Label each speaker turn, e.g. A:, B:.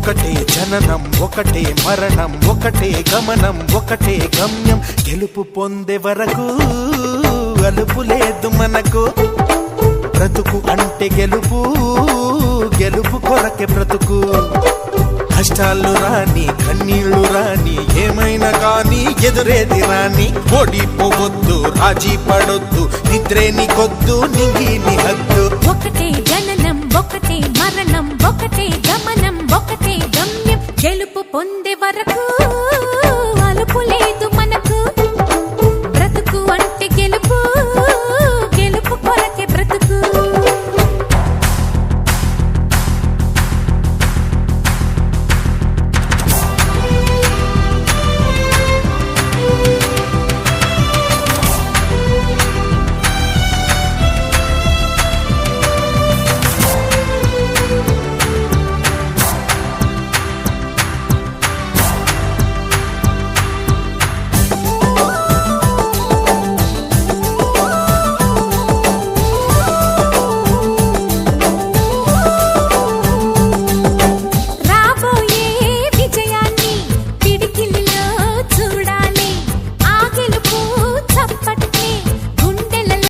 A: ఒకటే జననం ఒకటే మరణం ఒకటే గమనం ఒకటే గమ్యం గెలుపు పొందే వరకు అలుపు లేదు మనకు బ్రతుకు అంటే గెలుపు గెలుపు కొరకే బ్రతుకు కష్టాలు రాని కన్నీళ్లు రాని ఏమైనా కానీ ఎదురేది రాని ఓడిపోవద్దు రాజీ పడొద్దు నిద్రే నీకొద్దు నింగి నీ హద్దు
B: ఒకటే జననం ఒకటే మరణం ఒకటే గమనం ఒకటే గమ్యం గెలుపు పొందే వరకు